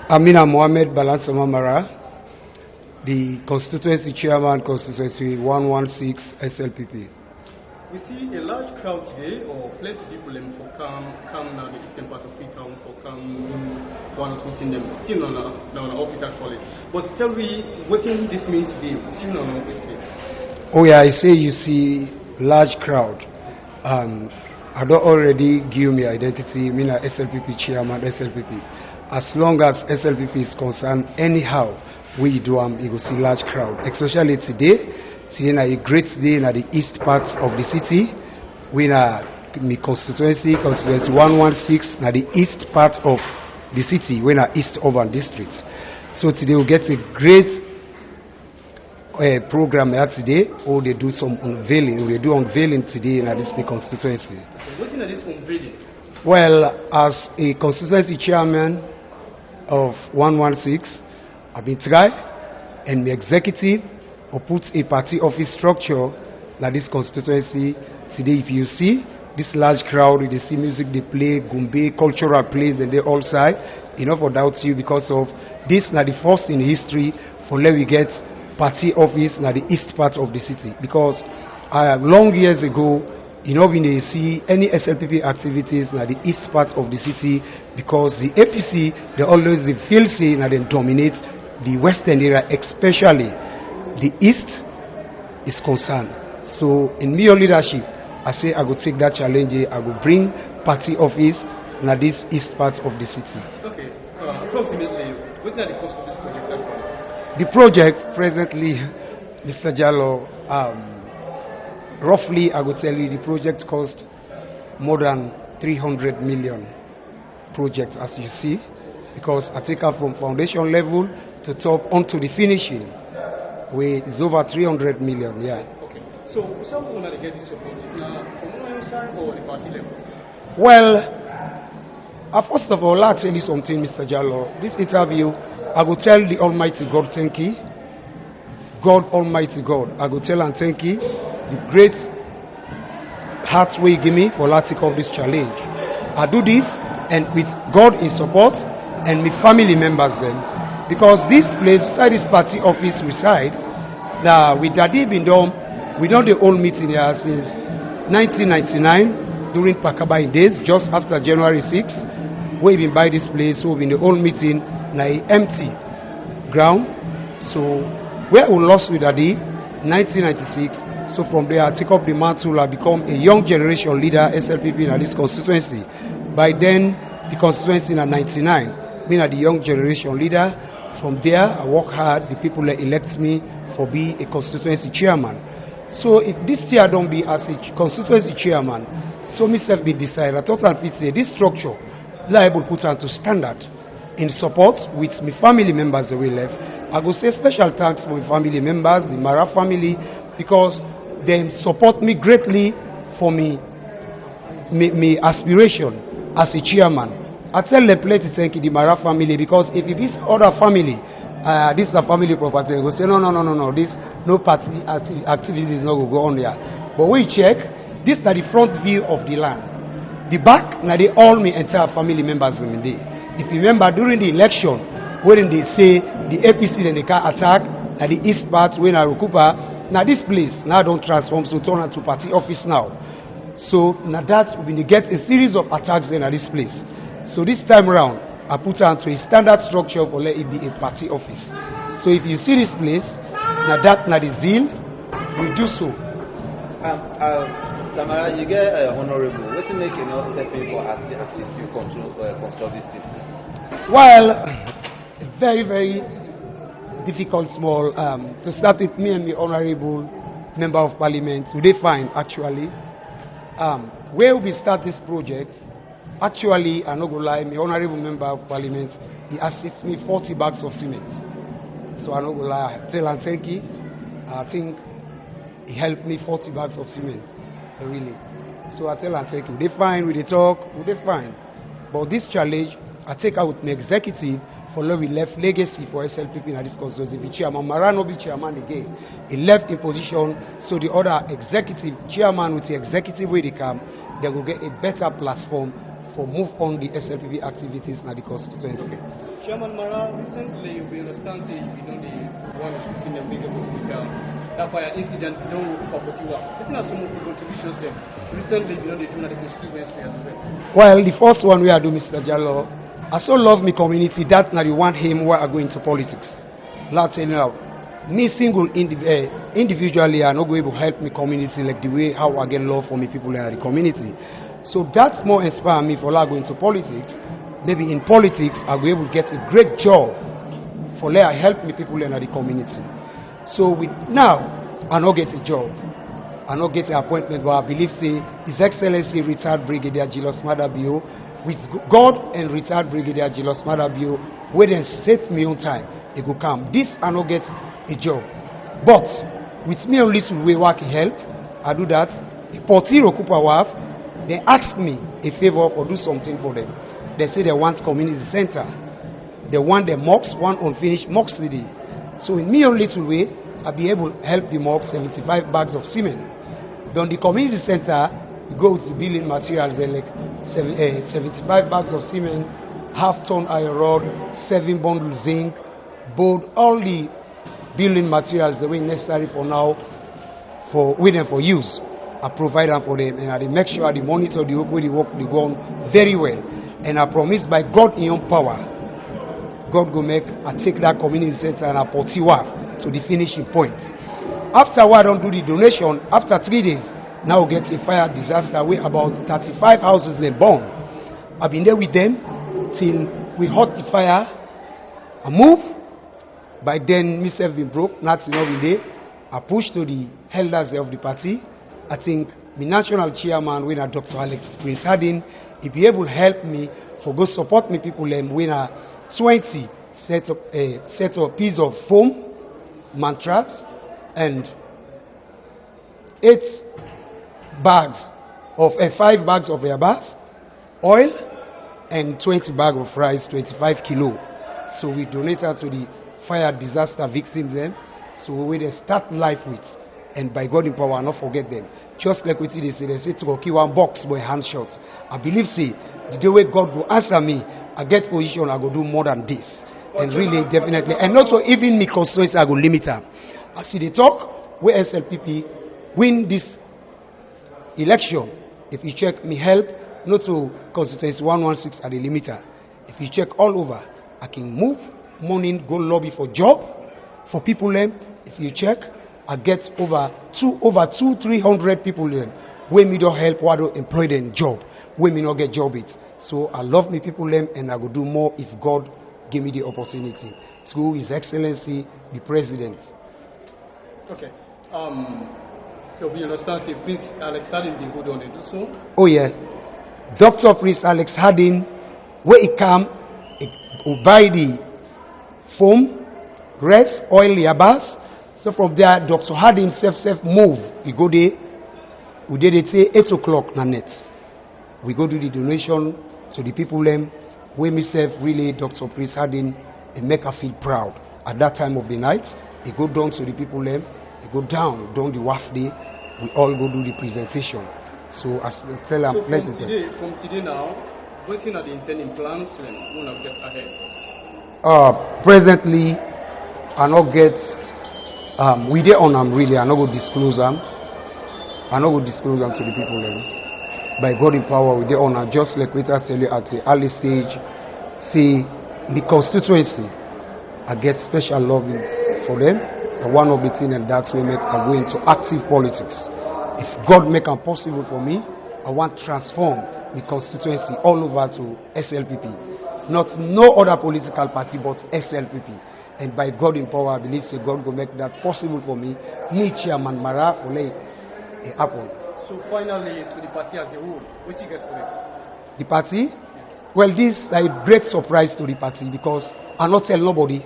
Amina Mohammed Balansamamara, the Constituency Chairman, Constituency 116 SLPP. We see a large crowd today, or plenty people for come now the eastern part of Freetown for come one or two in them. Still on our office actually. But tell me, what this mean today? Still on our office today. Oh yeah, I say you see large crowd. I don't already give me identity. I mean SLPP Chairman, SLPP. As long as SLPP is concerned, anyhow, we do you go see large crowd. Especially today, seeing a great day in the east part of the city. We na my constituency 116 na the east part of the city. We na east urban district. So today we get a great program here today. Or they do some unveiling. We do unveiling today in this constituency. What's in this unveiling? Well, as a constituency chairman of 116, I've been tried and the executive or put a party office structure like this constituency. Today, if you see this large crowd, they see music, they play, gumbe, cultural plays, and they all side. Enough for doubt you because of this now the first in history for let we get party office now the east part of the city. Because long years ago, when they see any SLPP activities in the east part of the city, because the APC, they always feel say that they dominate the western area, especially the east is concerned. So in my leadership, I say I go take that challenge, I go bring party office in this east part of the city. Okay, approximately, what's the cost of this project? The project presently, Mr. Jallo, roughly, I would tell you the project cost more than 300 million project, as you see, because I take up from foundation level to top onto the finishing, where it's over 300 million, yeah. Okay, so some want to get this support from one side or the party levels? Well, first of all, I'll tell you something, Mr. Jallo. This interview, I will tell the Almighty God, thank you. God, Almighty God, I will tell and thank you. The great heart way give me for take up this challenge. I do this and with God in support and my family members then, because this place, inside this party office resides. Now with Daddy been done, we done the old meeting here since 1999 during Pakabai days, just after January 6th. We been by this place, so in the old meeting, now empty ground. So where we lost with Daddy, 1996. So from there, I take up the mantle, I become a young generation leader, SLPP in this constituency. By then, the constituency in 99, being the young generation leader. From there, I work hard, the people that elect me for being a constituency chairman. So if this year don't be as a constituency chairman, so myself be decided, I thought I'd say this structure, I able to put on to standard in support with my family members that we left. I go say special thanks for my family members, the Mara family, because they support me greatly for me aspiration as a chairman. I tell the plenty thank you the Mara family, because if it is other family, this is a family property, they go say no, this no party activities not go on there. But we check, this is the front view of the land. The back, now they all me entire family members in the day. If you remember during the election, when they say the APC then they can attack at the east part when I Rukupa. Now this place now don't transform, so turn into party office now. So now that we get a series of attacks then at this place. So this time around, I put it onto a standard structure for let it be a party office. So if you see this place, now that now the zeal, we do so. Tamara, you get honorable. What to make you not step in for assist you construct this thing? Well, very, very difficult small to start with me and the honorable member of parliament. So they find actually where we start this project. Actually, I'm not gonna lie, my honorable member of parliament he assists me 40 bags of cement. So I don't go lie, I tell and thank you. I think he helped me 40 bags of cement, really. So I tell and thank you. They fine, we they talk, we they fine. But this challenge, I take out with my executive for we left legacy for SLPP in this constituency. The chairman, Marano be chairman again. He left in position, so the other executive, chairman with the executive way they come, they will get a better platform for move on the SLPP activities in the constituency. Chairman Mara, recently we understand say you know the one in the bigger that fire incident don't work for Prty. It's not some of the contributions there. Recently, you know they do the constituency as well. Well, the first one we are doing, Mr. Jallo, I so love my community that now you want him where I go into politics. Let's tell you now, me single individually, I not going to help my community like the way how I get love for me people in the community. So that's more inspire me for like going into politics. Maybe in politics, I'll be able to get a great job for let I help me people in the community. So now, I not get a job. I not get an appointment, but I believe say His Excellency retired Brigadier Julius Madabio, with God and retired Brigadier Julius Madabio, where then set me on time, it will come. This I not get a job. But with me a little way working help, I do that. The Prty they ask me a favor or do something for them. They say they want community center. They want the mosques, one unfinished mosque city. So in me a little way, I'll be able to help the mosque 75 bags of cement. Then the community center, we go with the building materials, they're like 75 bags of cement, half-ton iron rod, 7 bundles zinc, board, all the building materials that were necessary for now, for waiting for use. I provide them for them, and I make sure the monitor the work, they go on very well. And I promise by God in your power, God will make, I take that community center and I Prty to the finishing point. After I don't do the donation, after 3 days, now we get a fire disaster with about 35 houses in burn. I've been there with them till we hot the fire, I move. By then, myself been broke, not enough in there. I push to the elders of the party. I think the national chairman, when Dr. Alex Prince Hardin, he be able to help me for go support me people when 20 set up piece of foam, mantras, and 8 bags of 5 bags of airbus, oil, and 20 bags of rice, 25 kilo. So we donated to the fire disaster victims then. So we will start life with. And by God in power, not forget them. Just like what they say to go kill one box by hand shot. I believe, see, the way God will answer me, I get position, I go do more than this. And really, definitely. And also, even me constituency, I go limit them. I see they talk, where SLPP win this election. If you check me help, not to constituency 116 at the limiter. If you check all over, I can move, morning, go lobby for job, for people them. If you check, I get over 300 people then when me don't help what don't employ them job, when me not get job it. So I love me people them and I will do more if God give me the opportunity. Through His Excellency the President. Okay. So we understand say Prince Alex Hardin did go down and do so. Oh yeah. Dr. Prince Alex Hardin, where he come, he buy the foam, rest, oil, yabas. So from there, Dr. Hardin self move. We go there. We did it say 8 o'clock na net. We go do the donation to the people them. We myself really Dr. Prince Hardin and make her feel proud. At that time of the night, he go down to the people them. He go down the WAF day. We all go do the presentation. So as we tell them, so from today now, what's in the intending plans and we will get ahead? Presently, I not get. We dey on them really. I not go disclose them. I not go disclose them to the people then. By God in power, we dey on them. Just like we tell you at the early stage, see the constituency. I get special loving for them. And one of the things and that's why I go into active politics. If God make it possible for me, I want to transform the constituency all over to SLPP. Not no other political party but SLPP. And by God in power, I believe so God will make that possible for me. Me, Chairman Mara, for it happen. So finally, to the party as a whole, what you get for it? The party? Yes. Well, this is a great surprise to the party because I not tell nobody.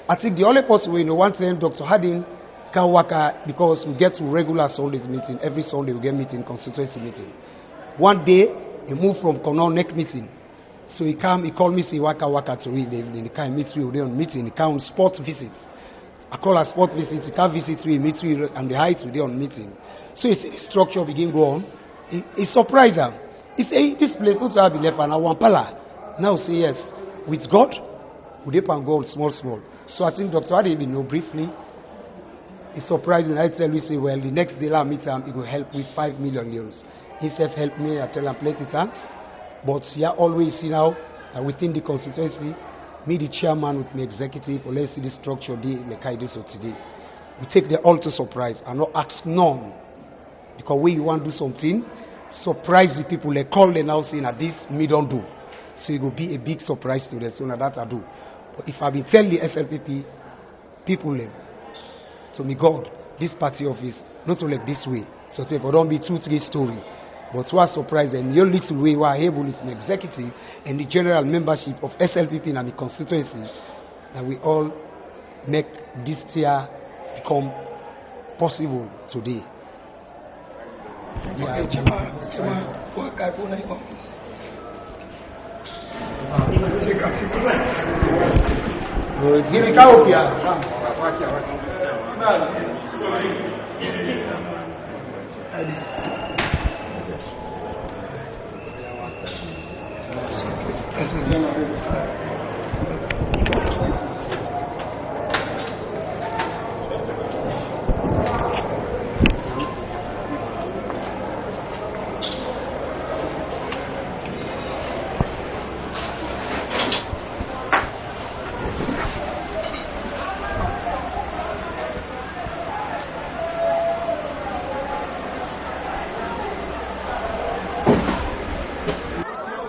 I think the only person we know one time Dr. Harding can work because we get to regular Sundays meeting. Every Sunday we get meeting, constituency meeting. One day he moved from Kono neck meeting. So he called me, say waka to read. He can't meet me on meeting. He can't sport visit. I call a sport visit. He can't visit me, meet me, and the height today on meeting. So you see the structure begin go on. He surprised him. He say, hey, this place not to be left and I want pala. Now say yes. With God, we dip and go small. So I think Dr. Adi know briefly. It's surprising. I tell you, say, well, the next day I meet him, he will help with 5 million euros. He said, help me. I tell him plenty thanks. But yeah, always see now that within the constituency, me the chairman with my executive, or let's see the structure like I do so today. We take the all to surprise and not ask none. Because when you want to do something, surprise the people. They call them now saying that this me don't do. So it will be a big surprise to them. So now that I do. But if I be tell the SLPP people them, to me God, this party office, not to like this way. So if I don't be 2-3 story. But what surprise them, your little way we are able is an executive and the general membership of SLPP and the constituency that we all make this year become possible today.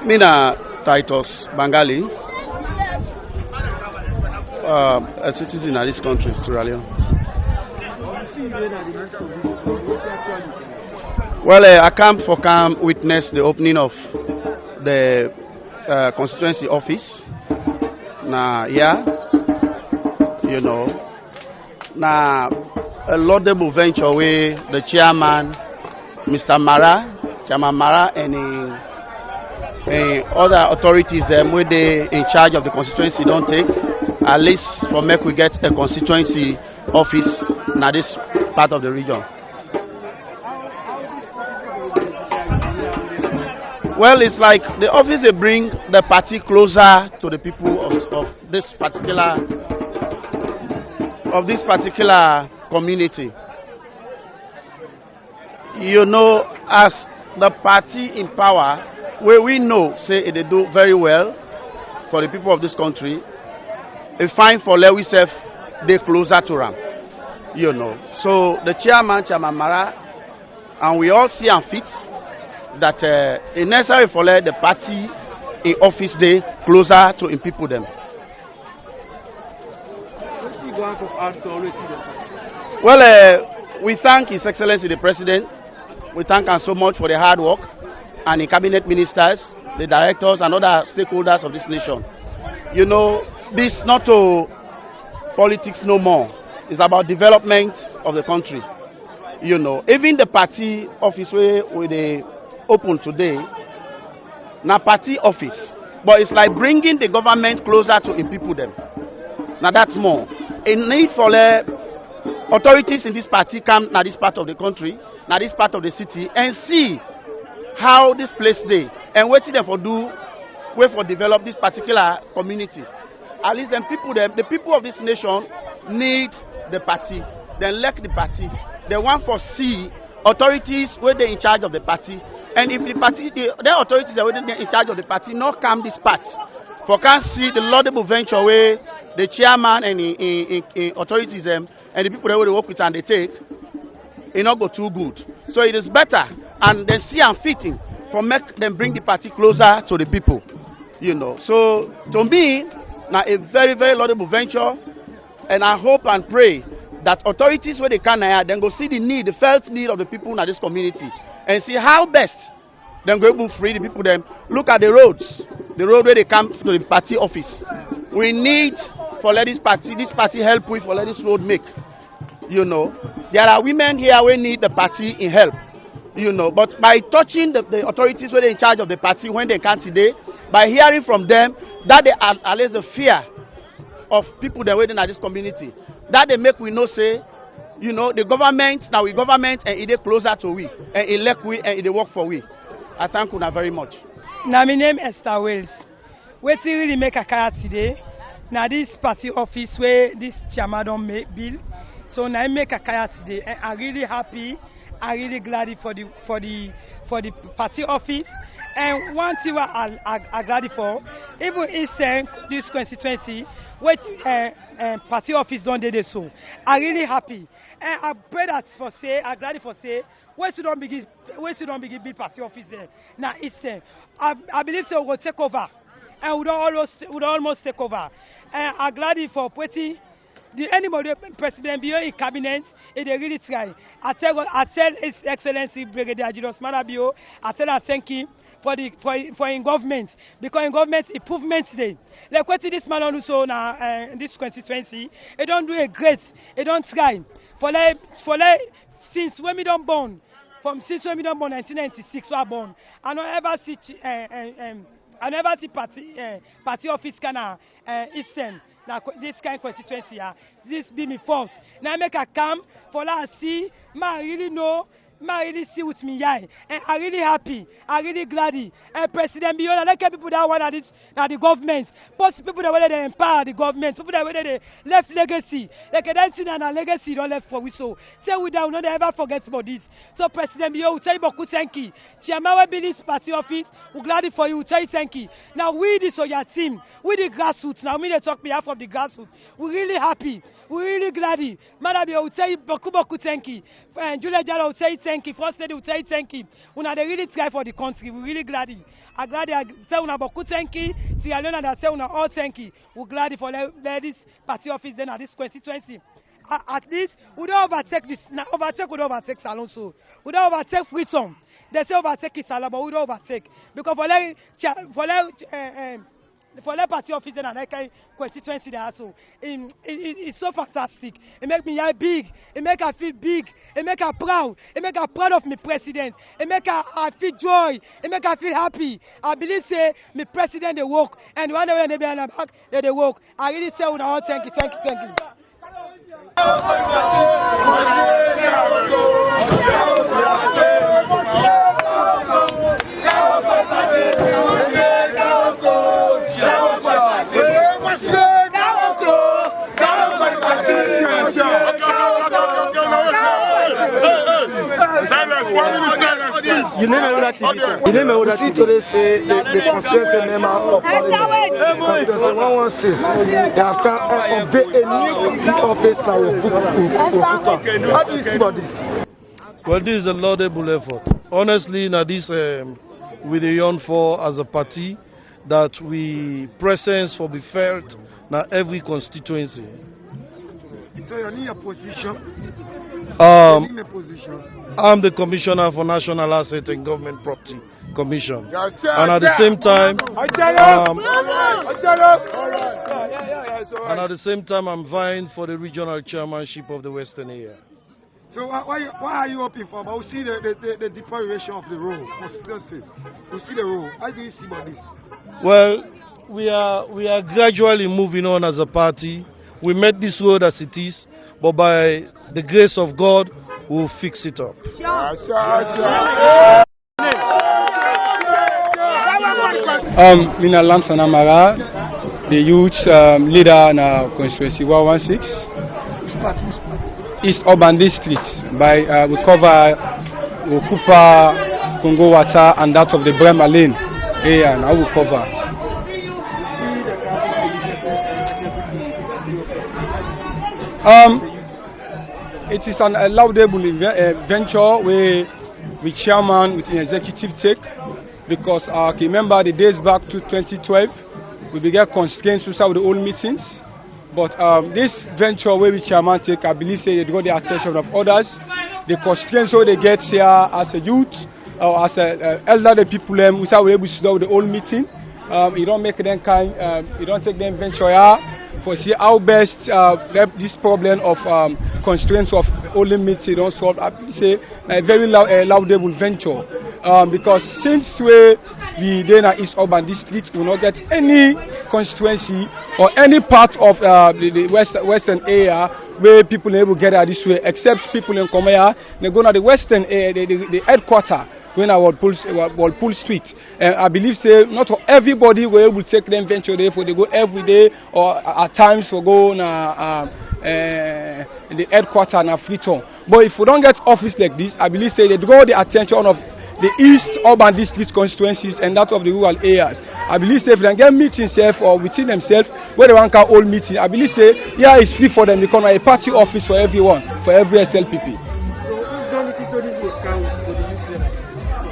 Mina Titus Bangali, a citizen of this country, Sierra Leone. Well, I come witness the opening of the constituency office. Now, yeah, you know, now a laudable venture where the chairman, Mr. Chairman Mara, and other authorities where they in charge of the constituency don't take, at least for make we get a constituency office in this part of the region. Well, it's like the office they bring the party closer to the people of this particular community. You know, as the party in power, where we know, say they do very well for the people of this country, it's fine for Lewisef, they closer to them, you know. So the Chairman Mara, and we all see and fit that it's necessary for the party in office day closer to in people them. Well, we thank His Excellency the President. We thank him so much for the hard work, and the cabinet ministers, the directors, and other stakeholders of this nation. You know, this is not to politics no more. It's about development of the country. You know, even the party office where they open today, now party office, but it's like bringing the government closer to the people them. Now that's more. A need for the authorities in this party come now this part of the country, now this part of the city, and see how this place they and what them for do, way for develop this particular community. At least them people, the people of this nation need the party. They elect the party. They want for see authorities where they in charge of the party. And if the party, the authorities are in charge of the party, not come this part. For can see the laudable venture where the chairman and the authorities and the people that they work with and they take, it not go too good. So it is better and they see and fitting for make them bring the party closer to the people. You know. So to me, now a very, very laudable venture, and I hope and pray that authorities where they can then go see the need, the felt need of the people in this community, and see how best then go able free the people them. Look at the roads, the road where they come to the party office. We need for let this party help with for let this road make. You know, there are women here we need the party in help. You know, but by touching the authorities where they in charge of the party when they can today, by hearing from them, that they allay the fear of people that waiting at this community. That they make we know say, you know, the government, now we government and it closer to we, and elect we and it work for we. I thank you very much. Now my name is Unveils. We really make a car today. Now this party office where this chairman don't make bill. So now I make a car today, and I'm really happy. I'm really glad for the party office. And one thing I'm glad for, even Eastern this constituency, what party office don't do this so. I'm really happy. And I pray that for say, I'm glad for say, where should don't begin big party office there. Now Eastern, I believe so we will take over, and we don't almost take over. And I'm glad for Prty. The anybody presidentbio in cabinet, they really try. I tell His Excellency Brigadier Julius Manabio, I tell and thank him for in government, because in government improvements today. Like what this man also now this constituency, they don't do a great, they don't try. Since when we don't born, since when we don't born 1996 we are born, I don't ever see party office kind Eastern. Now this kind of constituency, this be me first. Now I make a come for that see, I really know, I really see with me and I'm really happy, I'm really glad. And presidentbio, I like people that want that the government, but people that want to empower the government, people that want to left legacy, like a dancing and a legacy don't left for we so. Say we don't ever forget about this. So presidentbio, we tell you beaucoup thank you. Chairman will be this party office, we're glad for you, we tell you thank you. Now we this or your team, we the grassroots, now we they talk behalf of the grassroots. We're really happy, we're really glad. Madam, we tell you beaucoup thank you. And Julia Jalo will say thank you. First lady will say thank you. When they really try for the country, we're really glad. I'm glad I say una beaucoup thank you. Sierra Leone that say una all thank you. We're glad for this party office then at this constituency. At least we don't overtake this. Now overtake we don't overtake Salon so. We don't overtake Freedom. They say overtake is Salon, but we don't overtake because for the party office and that kind of constituency there so it's so fantastic. It makes me big, it makes I feel big, it makes I proud, it makes I proud of my president, it makes I feel joy, it makes I feel happy. I believe say my president they work and one day they be on the back they work. I really say all thank you. You never know that TV, sir. You never know that TV. Today say the constituency member of parliament, Constituency 116, they have come and unveil a new party office now. How do you see about this? Well, this is a laudable effort. Honestly, now this with the Unveils as a party that we presence for be felt now every constituency. So you need a position. I'm the Commissioner for National Asset and Government Property Commission, and at the same time, I'm vying for the regional chairmanship of the Western area. So why are you hoping for? But we see the deterioration of the road, constituency. We see the road. How do you see about this? Well, we are gradually moving on as a party. We made this road as it is, but by the grace of God, we'll fix it up. Mina Lansana Mara, the youth leader in Constituency 116, East Urban District. We cover Okupa, Congo Water, and that of the Brema Lane area, and I will cover. It is an laudable venture where we chairman with an executive take, because I remember the days back to 2012 we began constraints with the old meetings, but this venture where we chairman take, I believe say they got the attention of others. The constraints where they get here as a youth as elderly people, we say we able to do the whole meeting. You don't make them kind, you don't take them venture for see how best this problem of constraints of only meeting don't solve. I say a very laudable venture because since we then at East Urban District will not get any constituency or any part of the western area where people able to get out this way, except people in Komaya. They go to the western area, the headquarter. When I was Walpole Street, I believe say not everybody will able to take them venture there for they go every day or at times for go in the headquarter in Freetown. But if we don't get office like this, I believe say they draw the attention of the East Urban District constituencies and that of the rural areas. I believe say if they get meetings or within themselves where they want to hold meeting, I believe say yeah it's free for them because a party office for everyone, for every SLPP.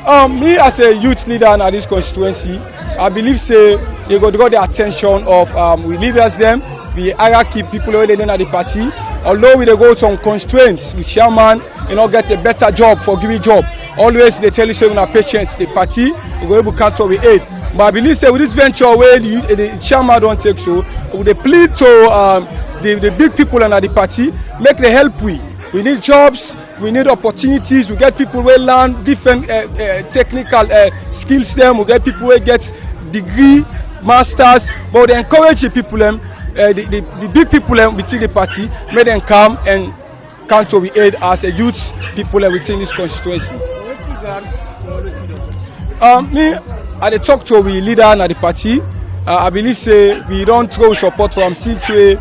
Me as a youth leader in this constituency, I believe say they go draw the attention of we leaders them, we hierarchy people who they at the party. Although we go some constraints with chairman, get a better job for giving job. Always they tell you say when our patients the party, we go able to counter with aid. But I believe say with this venture where the chairman don't take so, they plead to the big people in the party, make the help we need jobs, we need opportunities, we get people who learn different technical skills them, we get people who get degree, masters, but they encourage the people the big people within the party, make them come and counter with aid as a youth people within this constituency. Me, I talk to we leader in the party. I believe say we don't throw support from since we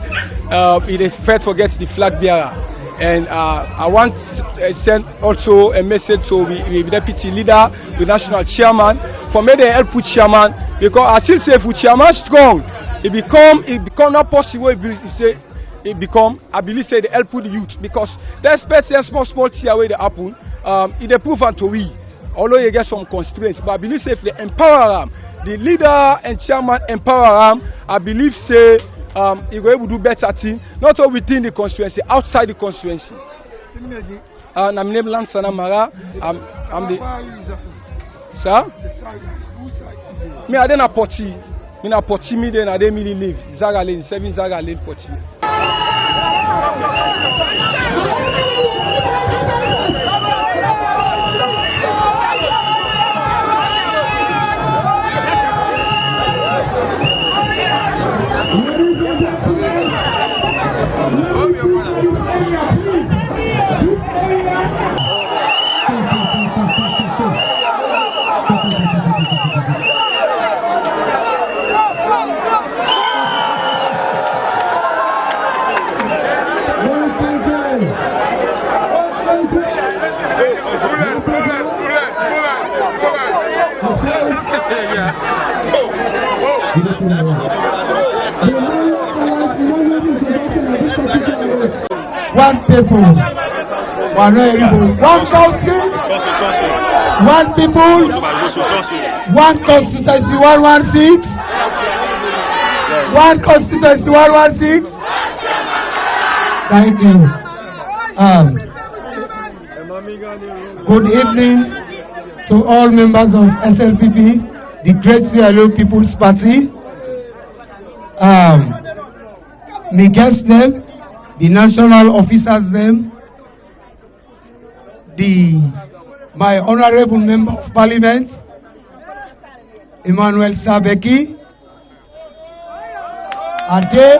first forget the flag bearer. And I want to send also a message to the deputy leader, the national chairman, for me to help with chairman because I still say if chairman strong, it become not possible. I believe say the help with the youth because there's small here where they happen. It is proven to we, although you get some constraints, but I believe say if they empower them, the leader and chairman empower them, I believe say. He will able to do better things, not only within the constituency, outside the constituency. I'm named Lansana Mara. I'm the. Sir? Me, I didn't Prty. Me, I Prty me then I didn't really live. Zaga Lane, 7 Zaga Lane Prty. One people, one country, one people, one constituency, 116, one constituency, 116. Thank you. Good evening to all members of SLPP, the Great Sierra Leone People's Party. Me guest them, the national officers them, my honorable member of parliament, Emmanuel Sabeki, Ade,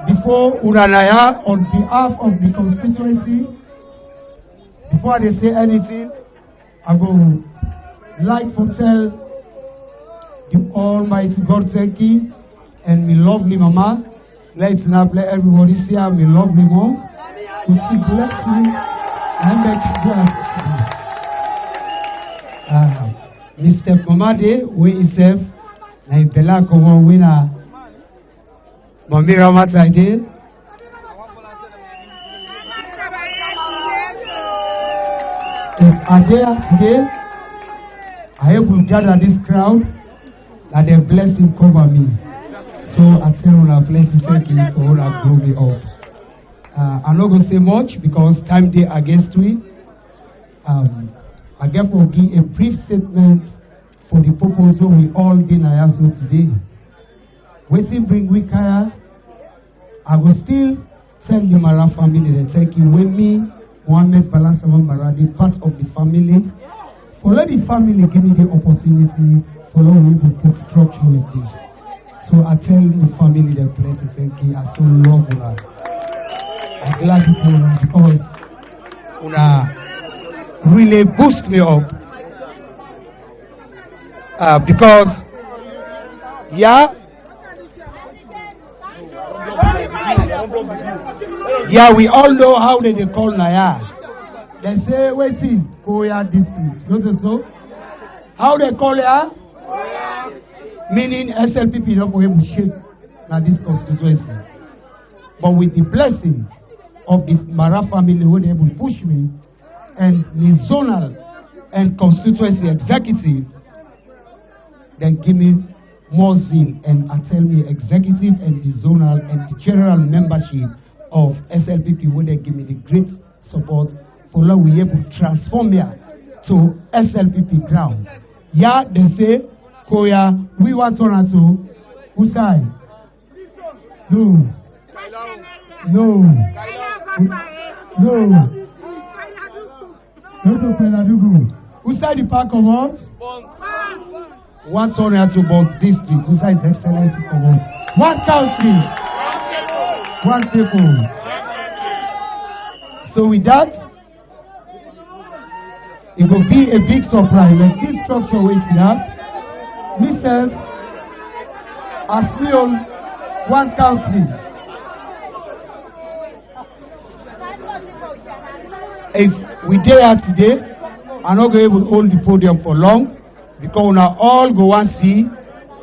before Uranaya, on behalf of the constituency, before they say anything, I would like to tell the Almighty God thank you, and me lovely mama. Let's not let everybody see how me lovely mom. To see bless me and make you blessed. Mr. Mamade, we himself, na impela komo wina Mamira Matade. If I dare today, I will gather this crowd that the blessing cover me. So I tell you, plenty thank you for all that grew me up. I'm not going to say much because time day against me. I therefore give a brief statement for the purpose of we all in Ayaso today. Waiting bring we kaya. I will still tell the Mara family that thank you with me, Mohammed Balasama Maradi, part of the family. For let the family give me the opportunity for let me to put structure with this. So I tell the family that plenty thank you. I so love you. I'm glad you because really boost me up. Because we all know how they call Naya. They say, waiting, Koya district. Not so? How they call it? Meaning SLPP not for him to shape now this constituency. But with the blessing of the Mara family who they able to push me and the zonal and constituency executive, then give me more zeal and tell me executive and the zonal and the general membership of SLPP where they give me the great support for how we able to transform here to SLPP ground. Yeah, they say, Koya, we want to run to whose side? No. No. No. No to Penadugu. Whose side the park of what? One turn to both district. Whose side is excellency for what? One country. One people. So with that, it will be a big surprise. Like this structure waiting up, myself, as we on one country. If we dare today, I'm not going to hold the podium for long because now all go and see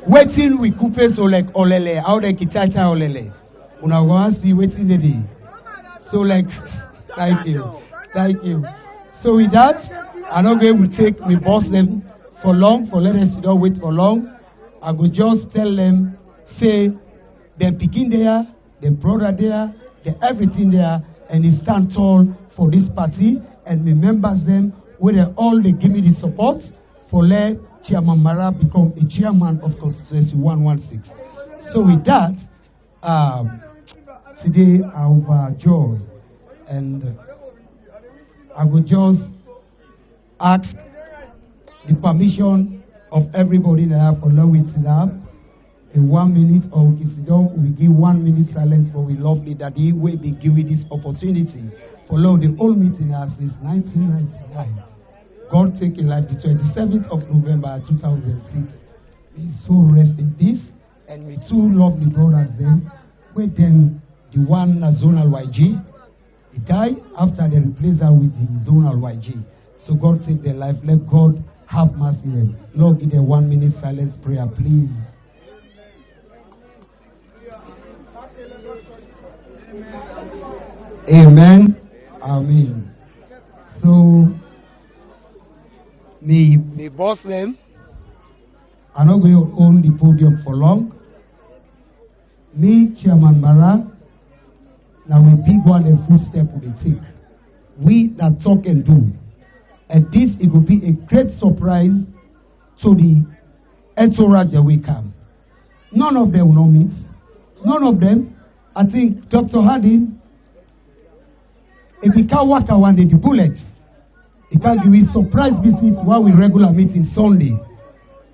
waiting with coupe so like olele, how they kitata olele. Una go and see waiting the day. So like, thank you. So with that, I'm not going to take me boss them for long, for let us not wait for long. I will just tell them, say, them picking there, them brother there, them everything there, and they stand tall for this party, and me members them, where they all they give me the support for let Chairman Mara become a chairman of Constituency 116. So with that, today I overjoyed, and I will just ask the permission of everybody that have allow it to have a 1 minute or we give 1 minute silence for we lovely daddy will be given this opportunity for the whole meeting as since 1999. God take a life the 27th of November 2006. May so rest in peace, and with two lovely brothers then, with them the one zonal YG, he died after they replaced her with the zonal YG. So God take their life. Let God have mercy on them. Lord, give them 1 minute silence prayer, please. Amen. Amen. So, me boss them. I'm not going to own the podium for long. Me, Chairman Mara, now we big one and full step we take. We that talk and do. And this, it will be a great surprise to the entourage that we come. None of them will not meet. None of them. I think Dr. Hardin, if he can't work around the bullets, he can't give a surprise visit while we regular meeting Sunday.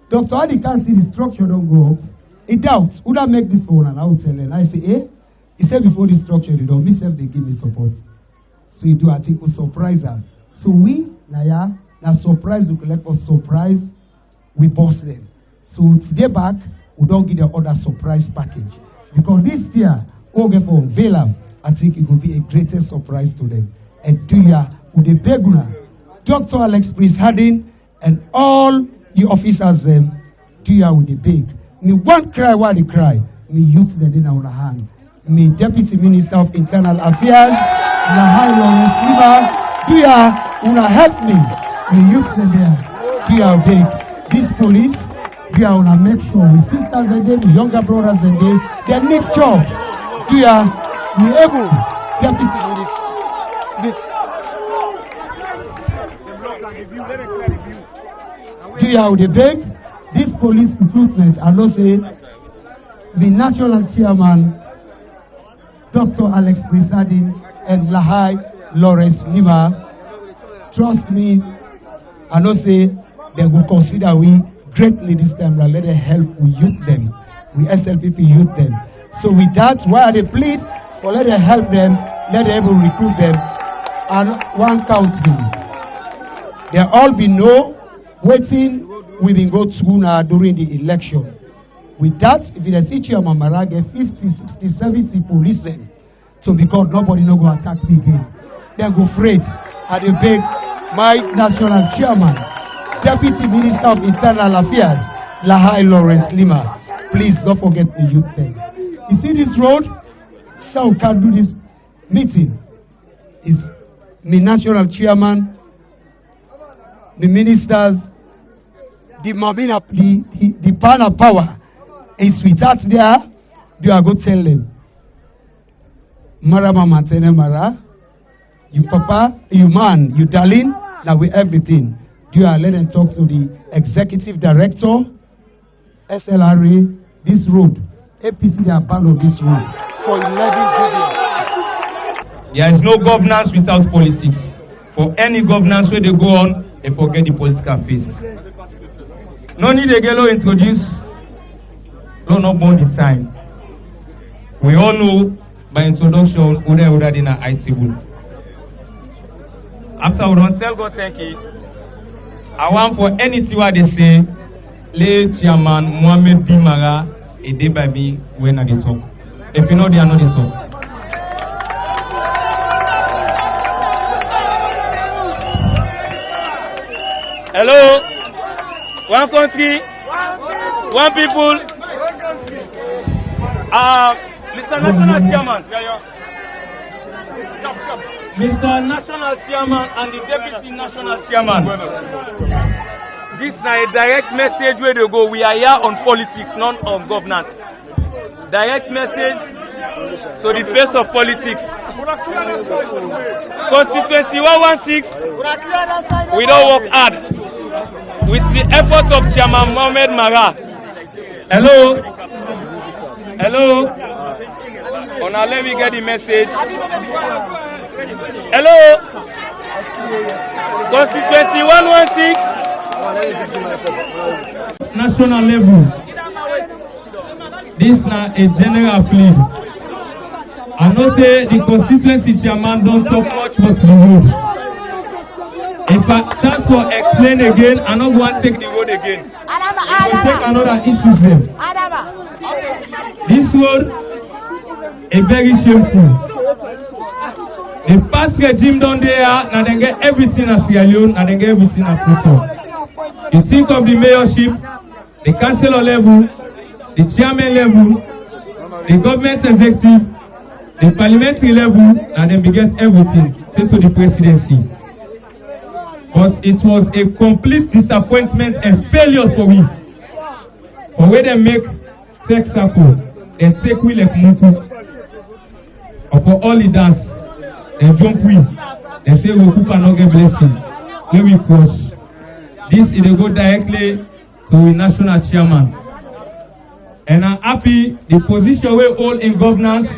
Dr. Hardin can't see the structure don't go up. He doubts, would I make this one? And I will tell him. I say, he said before the structure, they don't miss if they give me support. So he do, I think, will surprise her. So we, Naya, now surprise, we collect for surprise, we boss them. So today back, we don't give the other surprise package. Because this year, okay, for Unveils, I think it will be a greatest surprise to them. And do ya, with the Beguna, Dr. Alex Priest Hardin, and all the officers, do ya with the big. Me one cry while they cry, me youth the dinner on the hand. Me Deputy Minister of Internal Affairs, High Lawrence River, do ya, wanna help me? Me youth the there, do ya big. This police, do ya wanna make sure we sisters and the younger brothers and they need job. Do ya, we able, Deputy Minister, this. Do you have the beg? This police recruitment, I know say the national chairman, Dr. Alex Prty and Lahai Lawrence Lima, trust me, I know say they will consider we greatly this time and let them help we youth them, we SLPP youth them. So with that, why they plead for let them help them, let them able recruit them, and one country. They all be know waiting we been go to now during the election. With that, if the see Chairman Mara get 50, 60, 70 policemen, so because nobody no go attack me again. They go afraid. I dey beg my national chairman, Deputy Minister of Internal Affairs, Lahai Lawrence Lima, please don't forget the youth thing. You see this road? So we can do this meeting. Is the national chairman, the ministers, the Mabina, the pan of power is with us there. You are going to tell them, Marama Mantene Mara, you papa, you man, you darling, now we everything. You are let them talk to the executive director, SLRA, this road. APC, they are part of this road for 11 years. There is no governance without politics. For any governance where they go on, they forget the political phase. No need to get introduce, no more the time. We all know by introduction who they already in a IT table. After we don't tell God thank you, I want for anything what they say, le chairman Mohamed Bimara a day by me when I talk. If you know they are not the talk. Hello, one country, one people. Mr. National Chairman, Mr. National Chairman and the Deputy National Chairman. This is a direct message where they go. We are here on politics, not on governance. Direct message to the face of politics. Constituency 116, we don't work hard. With the effort of Chairman Mohamed Mara. Hello? Hello? Oh, now let me get the message. Hello? Constituency 116. National level. This now a general plea. I know say the constituency chairman don't talk much but the road. If I start to explain again, I don't want to take the road again. We'll take another issue there. This road is very shameful. The past regime down there, now they get everything as Leone, and they get everything as Prty. You think of the mayorship, the councillor level, the chairman level, the government executive, the parliamentary level, and then we get everything to the presidency. But it was a complete disappointment and failure for me. For where they make sex circle and take we like Mutu. Or for all the dance, they jump we. They say we cook and not get blessing. Let me cross. This is go directly to the national chairman. And I'm happy the position we hold in governance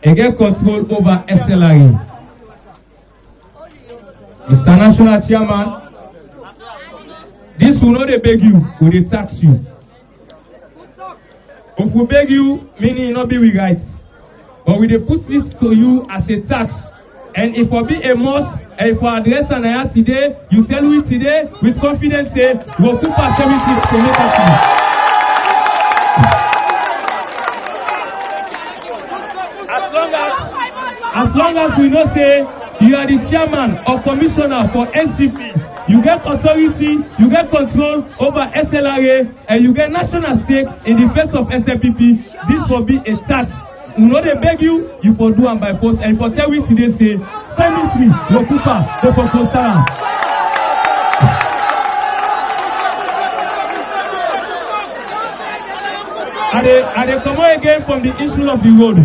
and get control over SLRA. Mr. National Chairman, this will not beg you, will they tax you. If we beg you, meaning it not be we right. But we they put this to you as a tax. And if we be a must, and if we address an aya today, you tell me today with confidence say, we'll keep our services to make us do. As long as we know say, you are the chairman or commissioner for NCP. You get authority, you get control over SLRA, and you get national stake in the face of SLPP. This will be a tax. We know they beg you, you for do and by force. And for tell we today say, send me free, no kupa, no for Costa. Are they come again from the issue of the road?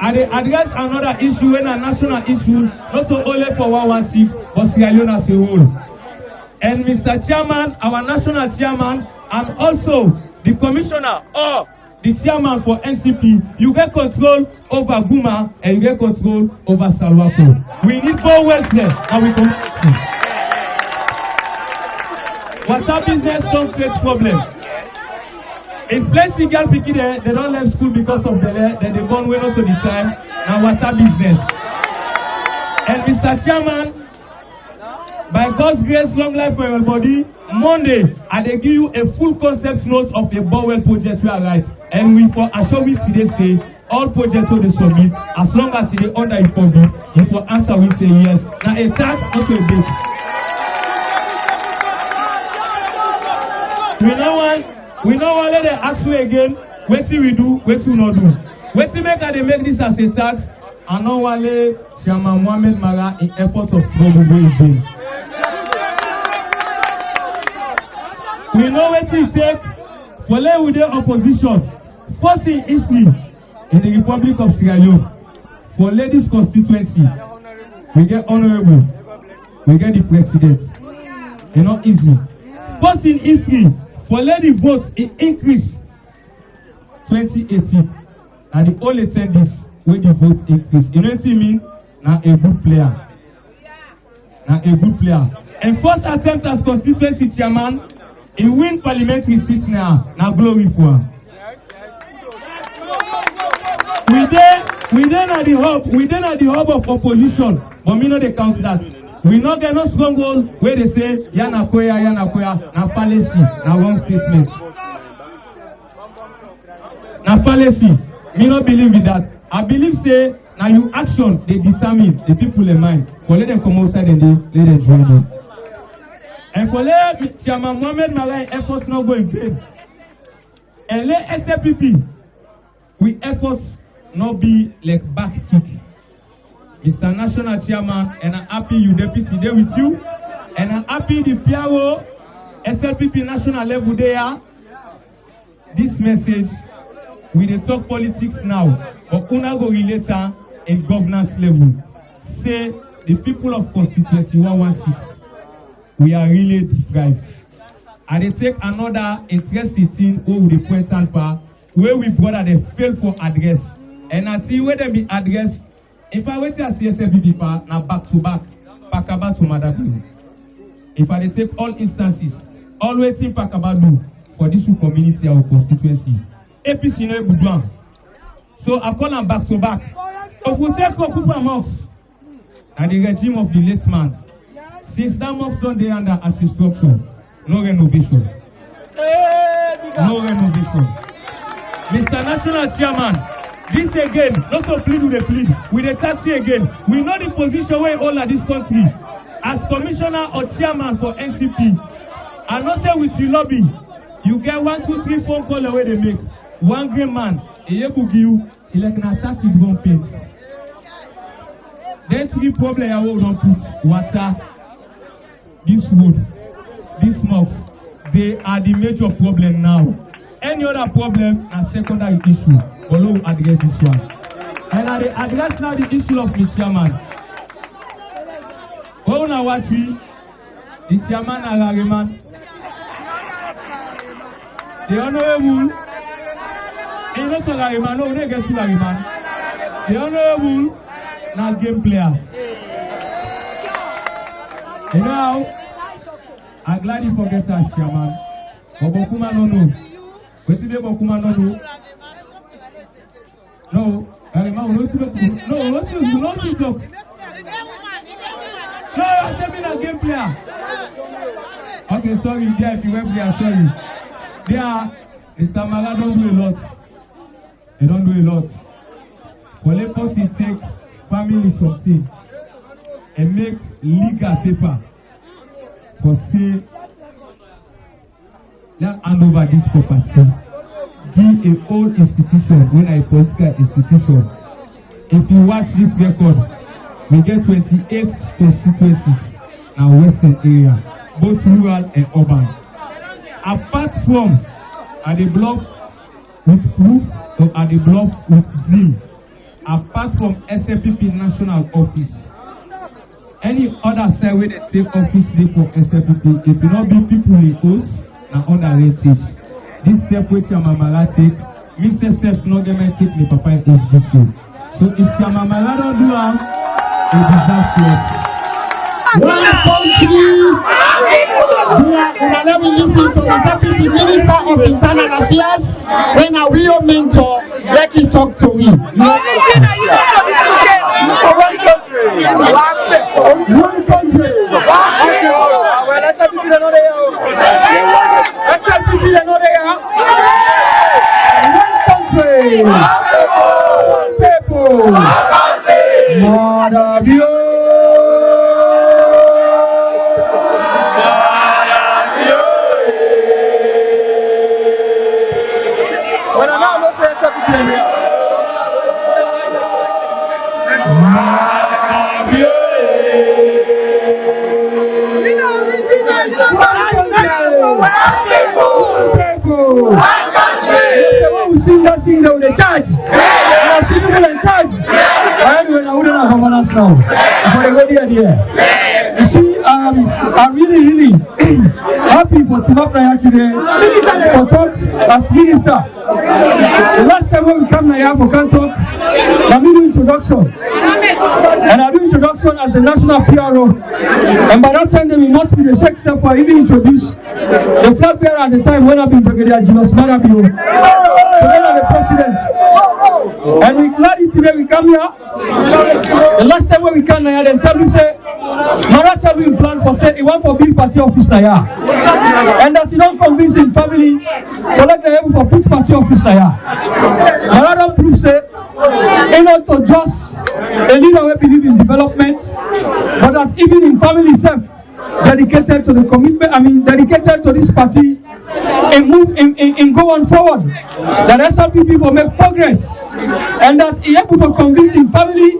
And they address another issue and a national issue, not only for 116, but Sierra Leone as a whole. and Mr. Chairman, our national chairman, and also the commissioner or the chairman for NCP, you get control over Guma and you get control over Salwako. We need both wells there and we can. Water business don't face problem. In plenty girl picking there, they don't leave school because of the law, then they born way not to the time, now water business. And Mr. Chairman, by God's grace, long life for everybody, Monday, I will give you a full concept note of a borewell project we are right. And we for assure we today say, all projects will they submit, as long as they under it for me, if for answer we say yes. Now a tax, not a bit. We know what let them ask you again, what we do, what we not do. What we make they make this as a tax, and now wale Chairman Mohamed Mara in effort of trouble is doing. We know what it takes for lay with the opposition, forcing history in the Republic of Sierra Leone. For ladies constituency, we get honorable, we get the president. It's not easy. Forcing history for lady vote it increase 2018, and the only attendees when the vote increase. You know what I mean? Now a good player. Now a good player. And first attempt as constituency chairman, he win parliamentary seat now. Now glory for him. We then at the hub of opposition, but me know they count that. We not get no stronghold where they say yana koya, na fallacy, na wrong statement. Na fallacy. Me not believe in that. I believe say now you action they determine the people in mind. For let them come outside and let them join them. And for let Chairman Mohamed Malay efforts not go in vain. And let SFPP we efforts not be like back kick. Mr. National Chairman, and I'm happy you deputy there with you. And I'm happy the PRO SFPP national level there. This message we dey talk politics now, but una go relate in governance level. Say the people of Constituency 116. We are really deprived. And they take another interesting thing over the question part where we brother they fail for address. And I see where they be addressed. If I wait to see SFB part now back to back, Pakaba to Madabulu. If I take all instances, always in Pakabadu for this community or constituency. APC no good. So I call them back to back. If we take Kokupa Mox and the regime of the late man. Since that mosque done they under as instruction, no renovation. No renovation. Mr. National Chairman, this again, not to plead with the plead, with the taxi again. We know the position where all of this country, as commissioner or chairman for NCP, and not say with the lobby, you get 1, 2, 3 phone call away they make. One green man, he will give you, he like an attack with one paint. Then 3 problems I will not put water. This wood, this smoke, they are the major problem now. Any other problem is secondary issue. But we'll address this one. And I address now the issue of the chairman. When I watch the chairman Alariman, the honorable, and not Alariman, no, they get to Alariman. The honorable, now game player. And now, I'm glad you forget that, Chairman. But Bokuma no know. What did Bokuma no know? No, no, not you talk. No, I said me a game player. Okay, sorry, yeah, if you went there, sorry. Mr. Mara don't do a lot. They don't do a lot. For let us take family something and make legal paper for say that hand over this property. Give a whole institution when a political institution. If you watch this record, we get 28 constituencies in western area, both rural and urban. Apart from at the block with proof or at the block with zeal, apart from SFPP national office, any other side where they say office dey for SLPP, it will not be people in host and underrated. This step which Mama take, Mr. Step no get my take me papa is HBC. So if Mama don't do it, it is disaster. One country. Let me listen to the Deputy Minister of Internal Affairs when a real mentor let he talk to me. One country. Well, let's have people another year. Let's have people another year. One country. People. Mother you. Sing that sing there with the charge. I see people in charge. Anyway, I wouldn't have governance now. For the way there. You see, I'm really happy for Tima Prty today for talk as minister. The last time when we come here for Can Talk, I'm doing introduction. And I do introduction as the national PRO. And by that time, they will not be the Sheikh Sefa even introduce the flag bearer at the time when I've been Brigadier Julius Marabio. So then I'm the president. And we glad today we come here. The last time when we come here, then tell me say, Mara tell me plan for say he want for big party office now here. And that he don't convince his family for like they able for big party office now here. Mara don't prove say in not to just a leader who believe in development, but that even in family self dedicated to the commitment, dedicated to this party and go on forward. That SLPP will make progress and that he able to convince in family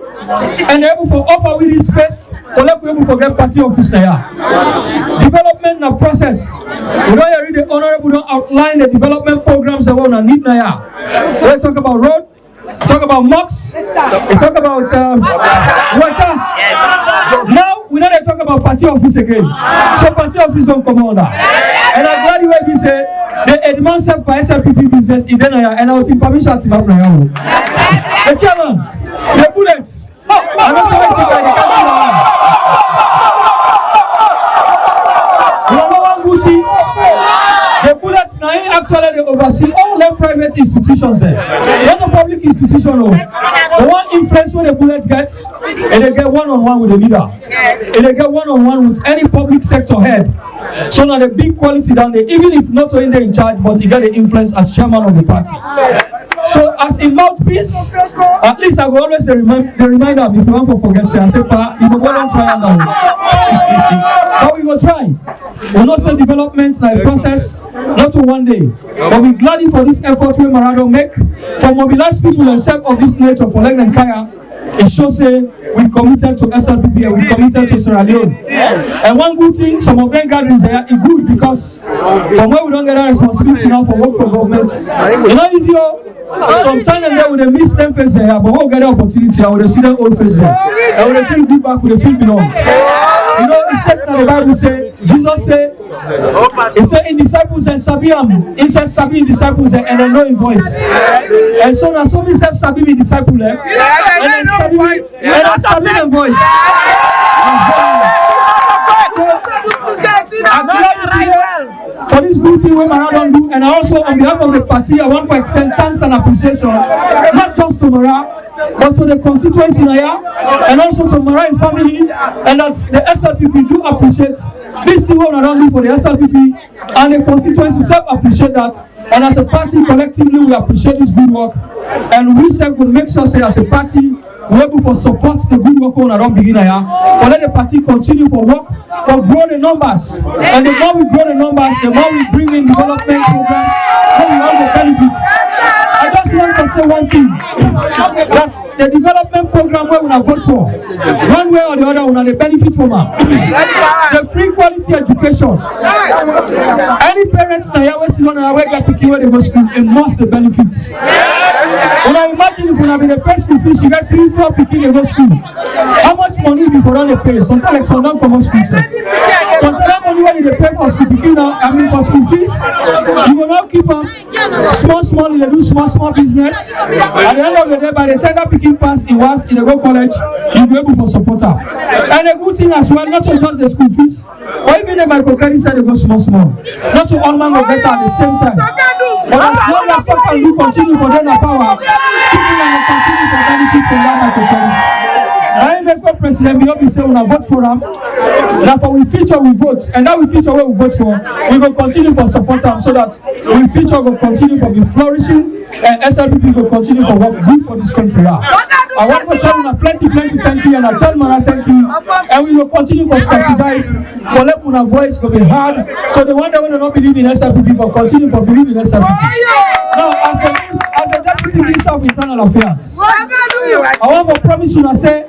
and able to offer with this space for let able to get party office there. Development na process. We don't read the honorable don't outline the development programs that we want to need now. We talk about road, talk about mosques, we talk about water. Now we know they talk about party office again. So party office don't come on that. And I'm glad you heard me say the Edmond self by SLPP business in Denaya and I will take permission to my prayer. The chairman, the bullets. I'm not sure what you guys the bullets now actually they oversee all the private institutions there. Not the public institution. The one influence when the bullet gets, and they get one-on-one with the leader. And they get one-on-one with any public sector head. So now the big quality down there, even if not only they're in charge, but he got the influence as chairman of the party. So as a mouthpiece, at least I will always remind them if you want to forget, say, I say, Pa, you go go and try now. But we will try. We'll not say developments like process, not to one day. But we're glad for this effort we Marado make for mobilize people and self of this nature for Leg and Kaya. It shows we committed to SLPP and we committed to Sierra Leone. And one good thing, some of them gatherings are good because from where we don't get our responsibility now for work for government. You know, easy. Sometimes and then we miss them face there, but we'll get the opportunity, I would see them old face there. And we feel good back, we feel belong. You know, instead of the Bible say, Jesus said, he said in disciples and Sabiam, he said Sabi in disciples and they know in voice. And so now somebody said Sabi in disciple and then Sabi in voice. I'm glad for this good thing we Mara do, and also on behalf of the party, I want to extend thanks and appreciation, not just to Mara, but to the constituency and also to Mara family, and that the SLPP do appreciate this thing we Mara do for the SLPP, and the constituency self appreciate that. And as a party, collectively, we appreciate this good work, and we self will make sure, say, as a party, we're able to support the good work on around beginner for let the party continue for work, for grow the numbers. And the more we grow the numbers, the more we bring in development programs, then we all the benefits. I just just want to say one thing. That the development program where we are vote for, one way or the other, we are benefit from it. The free quality education. Any parents now here see one away get picking where they go school, it must the benefits. When I imagine if we have been the first school fees, you get 3-4 picking they go school. How much money before all they pay? Sometimes like some don't come on school. Sometimes money when they pay for school picking now, I mean for school fees, you will now keep on small, they do small business. At the end of the day, by the time that picking pass in once in the go college, you'll be able to support her. And a good thing as well, not to just the school fees, or even the microcredit side, they go small. Not to all man go better at the same time. But as long as Papa will continue for their power, people will continue to benefit from that microcredit. I am the presidentbio be say we vote for them. Now for we future we vote, and that we future where we vote for, we will continue for support them so that we future will continue for be flourishing and SLPP will continue for what we do for this country. I want to tell you plenty thank you, and I tell Mara thank you, and we will continue for strategize for let our voice go be heard. So the one that will not believe in SLPP for continue for believe in SLPP. Now as the Deputy Minister of Internal Affairs, I want to promise you to say,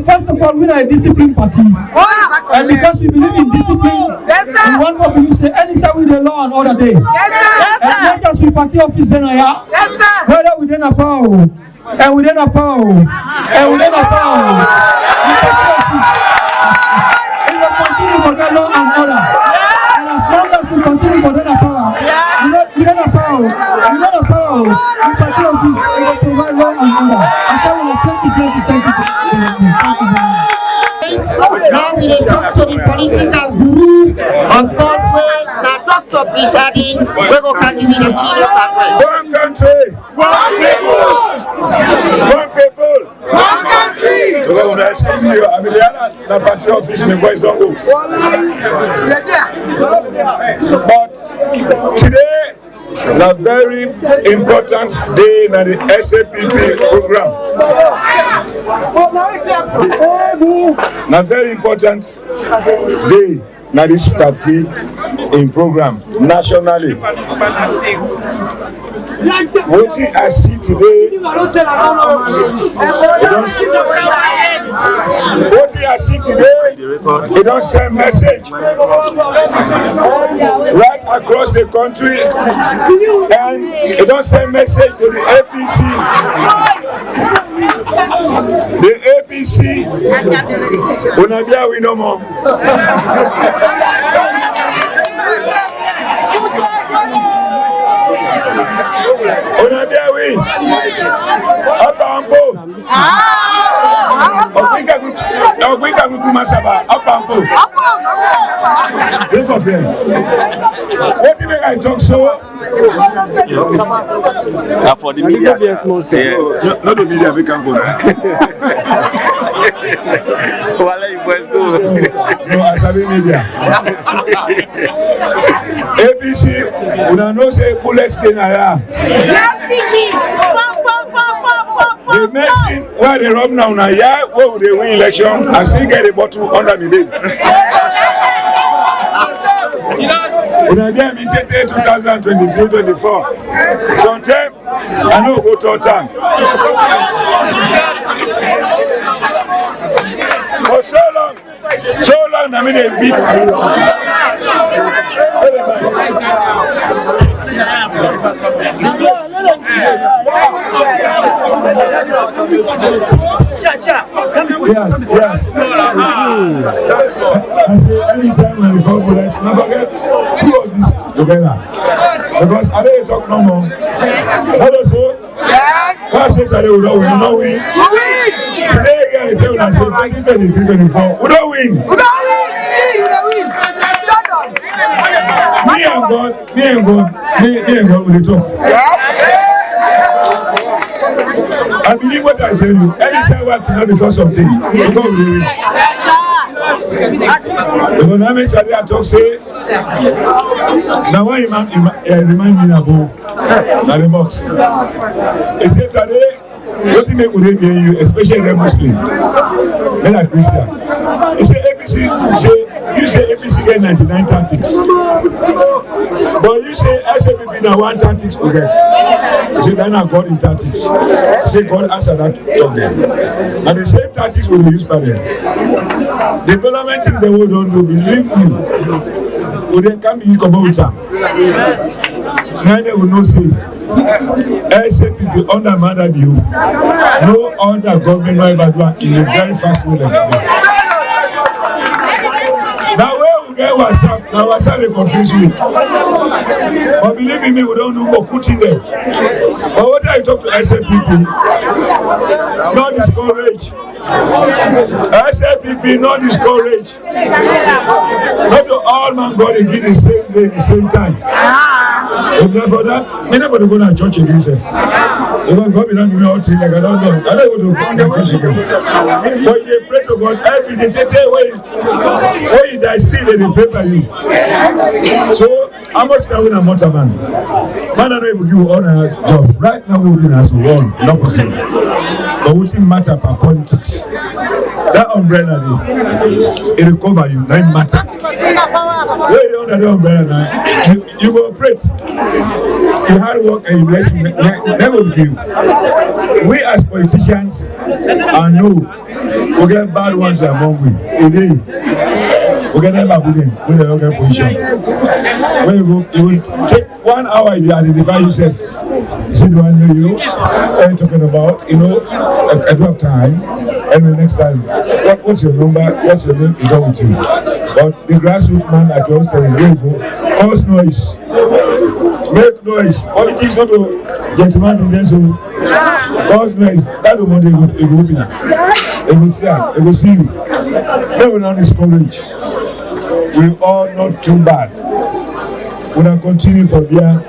first of all, we are a disciplined party. And because we believe in discipline, we want to believe say any side with the law and order day. And not just with party office then whether within a power, and within a power, and within a power. We will continue for the law and order. And as long as we continue for the power, within a power, the party office will provide law and order. I tell you, 2020, thank you. Now we will talk to the political guru, of course, where now Dr. Pisadi, we go can give you the keynote address. One country, one people, one people, one country. Excuse me, I mean, the party office, my voice don't go. But today, a very important day in the SAPP program. A very important day in this party in program nationally. What I see today, what I see today, it don't send message right across the country, and it don't send message to the APC. The APC, Unabia we no more. Unabia we. Apampo. Ogbinga Masaba. Apampo. Both of them. What did I talk so? For the media, not the media, we can go. No, as a media. APC, we don't know say bullets in there. The medicine where they rub now, where would they win election and still get a bottle under the bed? When I get meeting 2023-24, sometimes I know go to time. For so long, I mean they beat Yes. I say anytime when we come to that, never get two of these together. Because I don't talk no more. What also? Yes. What I say today we don't win, we don't win. Today again, I tell you I say 2023-24, we don't win. We don't win. Me and God will talk. I believe what I tell you. Any say what to know before something. You go with it. Because I make sure I talk say. Now why you remind me of the box? He said today, what make we you, especially the Muslim, men are Christian. He said APC, he said you say APC get 99 tactics. But you say SAPP now one tactics we get. You say then I God in tactics. You say God answer that problem. And the same tactics will be used by them. Development in the world don't do, believe me. Would they come in computer? Neither will not say. SAPP under Mother View, no other government will ever do it in a very fast way like that. Now where we get WhatsApp, now WhatsApp they confuse me. But believe me, we don't know what putting them. But what I talk to SAPP, not discourage. SAPP not discourage. Not to all man God and give the same day, the same time. If not for that, many of them go to church against them. Because God will not give me all things like I don't know. I don't go to church again. But you pray to God every day. When you die still, they pray by you. So, how much can we not matter, man? Man, I know if we give you all our job. Right now, we're doing as one, not possible. But we think matter per politics. That umbrella, it will cover you, not matter. Where you under the umbrella now, you go operate. You hard work and you bless him, never will give you. We as politicians, I know, we get bad ones among we. We get them with them, with the other position. When you go, you will take 1 hour to identify yourself. You say, do I know you? What are you talking about? You know, I do have time. And the next time, what's your number? What's your name? You go with you. But the grassroots man at your hotel, where you go, cause noise. Make noise. Politics not to get man business. Cause noise. That the money it will be. It will see you. It will see you. They will not discourage. We all not too bad. We will continue from there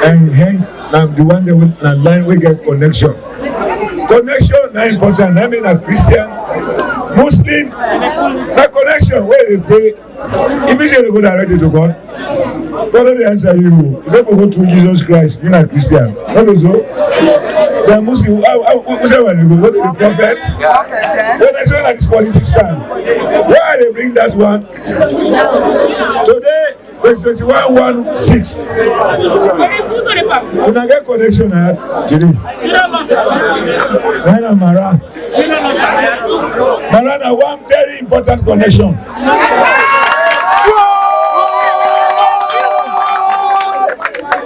and hang. Now the one that will line we get connection. Connection is important. I mean, a Christian, Muslim, that connection where they pray. If you say they go directly to God, God will answer you. If people go to Jesus Christ, you're not Christian. Not so. They are Muslim. Who say when you go to the prophet? When I say like this politics time, why they bring that one? Today. Verse 21:16. When I get connection, Mara, one very important connection.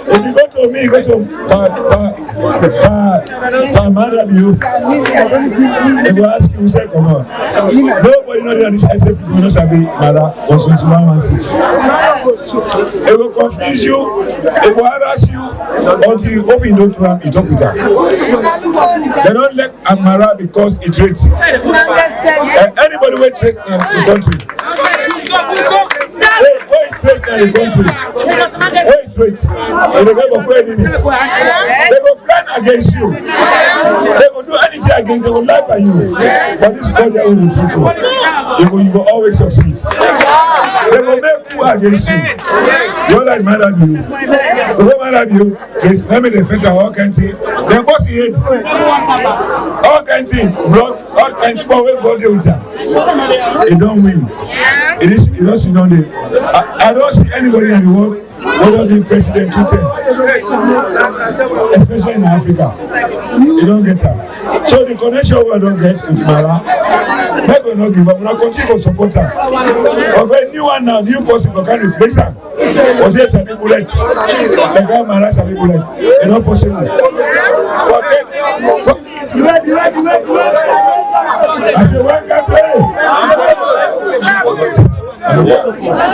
If you go to me, go to Mother View, they will ask you, say, come on. Nobody knows that this SAP people know Sabi Mara was 21:16. It will confuse you, it will harass you until you open the door and talk with her. They don't let Amara because it rates. Anybody will trade in the country. Trade in the country. Trade. They will plan against you. They will do anything against you. They will lie by you. But this God that will be people. You will always succeed. They will make you against you. You like Mother View. The Mother View. Let me defend all country. They boss it. All country. Blood. All country. But we go there with them. They don't win. It is. You don't see none there. I don't see anybody in the world who don't be president to tell. Especially in Africa. You don't get that. So the connection we don't get with Mara, we will not give up. We will continue to support her. Okay, new one now, new person who can replace her. Was here Sabi Bullet. The guy Mara Sabi Bullet. It's not possible. Forget. I say, one country.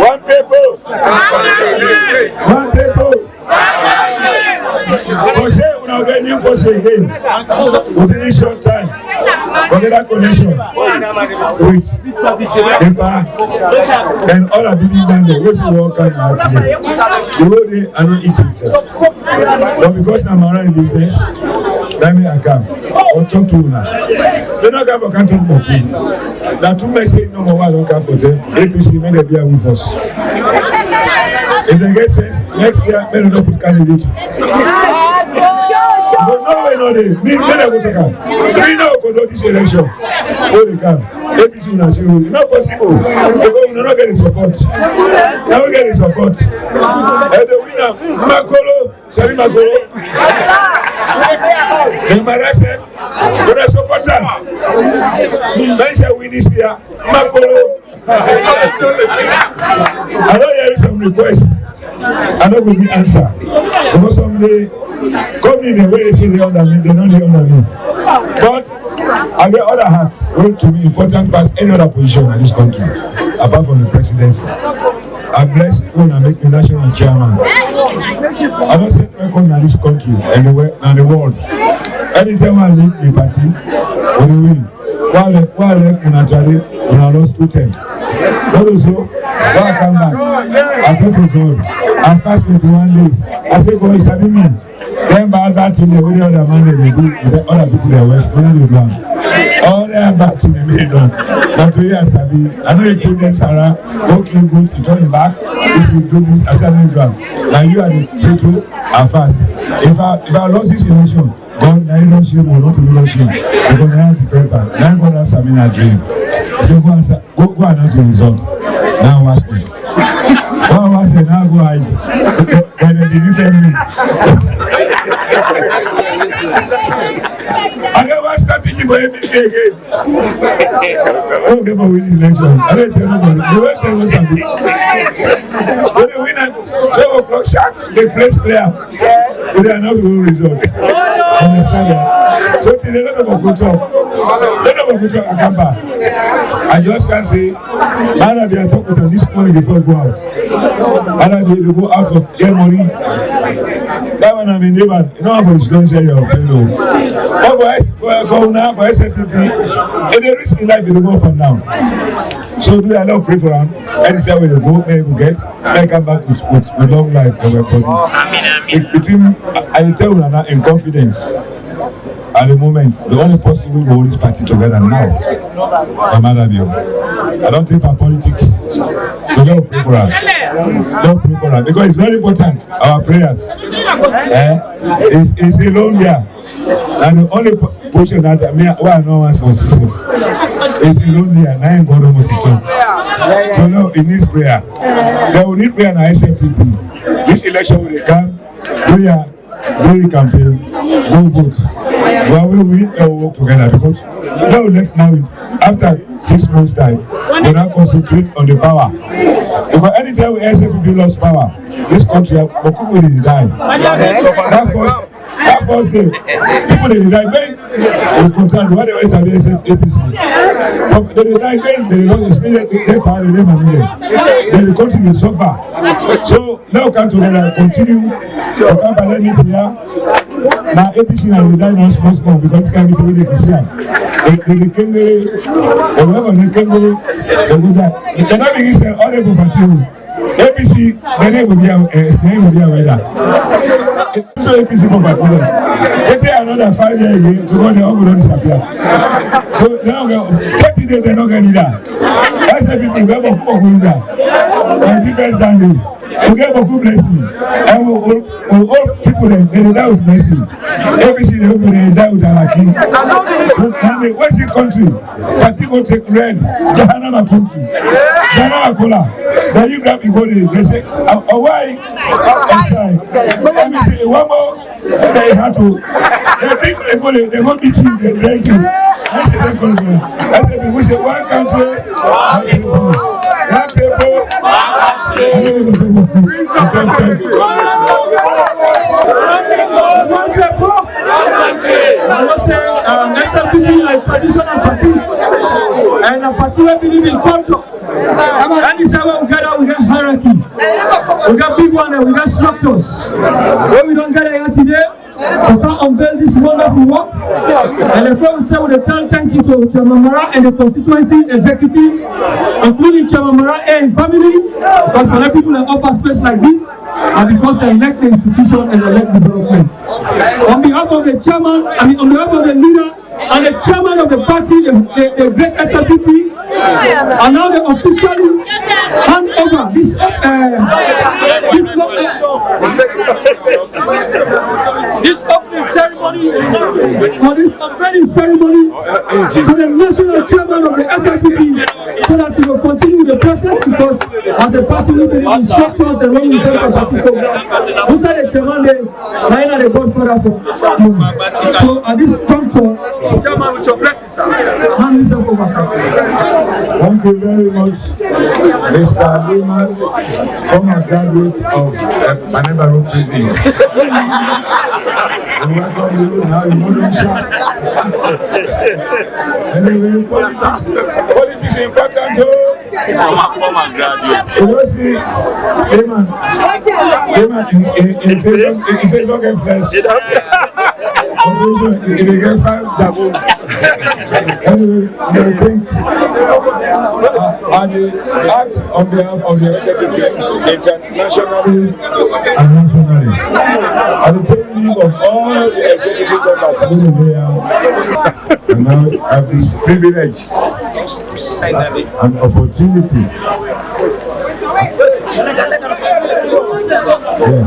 One people. One people. Jose, we now get new person again. Within a short time. Forget that connection. With Epa and all the building down there. What's the work out today? The whole day I don't eat it. But because I'm around business, let me account. Or talk to you now. They don't come for country for people. Now, two men say no more, I don't come for them. APC, may they be with us. If they get sense, next year, may they not put candidate. But no way, no day. Me, they go to come. So we know we conduct this election. Where they come. ABC will not see you. It's not possible. Because we don't get the support. Now we get the support. And the winner, Makolo, sorry Makolo. The Marasef, the supporter. When I win this year, Makolo. I don't hear some requests. I don't give me answer. Because someday, come in the way they say they under me, they know they under me. But I get other hats, going to be important past any other position in this country, apart from the presidency. I'm blessed when I make me national chairman. I don't set record in this country and the world. Anytime I leave the party, we win. While I lost 2-10. What also, when I come back, I pray to God. I fast 21 days. I say, God, it's having me. Then by that thing, the way other man they do, other people they were following the ground. All that bad thing they made done. But to you, I know you put them, Sarah, okay, good, you turn it back, this will do this, I said, no ground. Now you are the people, I fast. If I lost this election, God, now you don't shame or not to do shame. Because now I have to prepare. Now God has a dream. So go announce the result. Now watch me. Now watch it. Now go hide. When they defend me. I got one strategy for ABC again. I don't give a winning election. I don't tell nobody. The website was something. When they win at 12 o'clock sharp, they place player. They are not good results. Understand that? So today, let them go talk. Let them go talk. I just can't say, man, they are talking to this morning before I go out. And they go out for their money. That one I'm in neighbor. You know how for don't say your fellow. For now, for SFPP, and the risk in life, they go up and down. So do I love pray for them? And it's how we go, maybe we get, I come back with long life and we're positive. Between, I tell you now in confidence. At the moment, the only person who will hold this party together now is Presidentbio. I don't think about politics. So don't pray for us. Don't pray for us. Because it's very important, our prayers. It's alone there. And the only position that I know was for system is alone there. Now I'm going to talk. So now it needs prayer. They will need prayer and I say people. This election will come. Prayer. Very campaign, go vote. Well, we all work together because now left now after 6 months time, we now concentrate on the power. Because anytime we say people lost power, this country will die. That first day, people they die when they control what they always have APC. They die when they don't their power, they the country will suffer. So now come together, continue to come by let me here. Now APC now will die now small because it's going to be the Christian. They can go, whatever they can go, they will die. They're not being said all the party. APC, the name will be aware. So APC property. If they are another 5 years again, to go they all will disappear. So now 30 days they're not going to die. That's the people who have a leader. And defense down there. We get a good blessing. And all people they die with mercy. APC they will die with Alaki. What's the country? Party go take red. Jahannama country. Jahannama cola. Then you grab you go there. They say, why? Let me say one more. They have to. They think they go beat you. They drink you. That's the second one. That's the we say one country, one people. One people. I was saying, SLPC is a traditional party, and a party that believe in culture. And this is how we gather, we get hierarchy, we got big one, and we got structures. When we don't gather here today, we can unveil this wonderful work. And the people say we tell thank you to Chairman Mara and the constituency executives, including Chairman Mara and family, because for the people that offer space like this, and because they elect the institution and elect development. On behalf of the chairman, on behalf of the leader, and the chairman of the party, the great SLPP, and now they officially hand over this this opening ceremony, or this unveiling ceremony to the national chairman of the SLPP, so that he will continue the process, because as a party we believe in structures and when we go to the program, who's the chairman there, I the godfather for. So at this juncture, chairman with your blessings, sir. Hand yourself over, sir. Thank you very much, Mr. Leone, former graduate of Panama Prison. We welcome you now, you wouldn't shout. Anyway, politics is important, though. Former graduate. So let's see, Leone in Facebook and Flash. Operation, if you get 5, that's anyway, I think and the act on behalf of the executive internationally and nationally. And the take leave of all the executive members who are there and now have this privilege and opportunity. Yeah.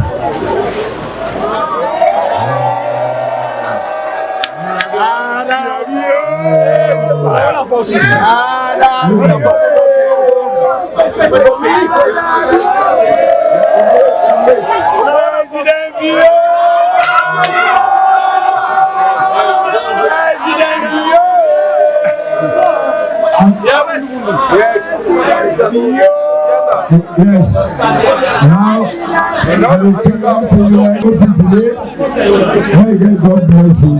Yes. Now, I will take out to you today. God bless you.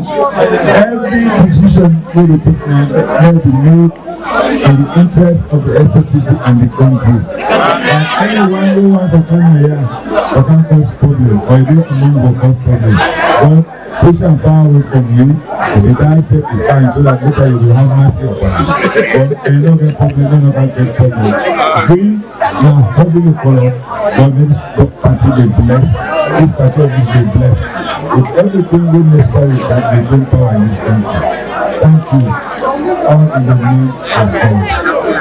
Every decision will be taken will be made in the interest of the SFPP and the country. And anyone who wants to come here for campus problem or you don't among for cause problem, God push and far away from you. If the guy said it's fine, so that later you will have mercy upon you. But you don't get problem, you don't get problem. We now holding the color, God makes the party be blessed. This party of this be blessed. With everything we necessary that they bring power in this country. Thank you. All in the name of God.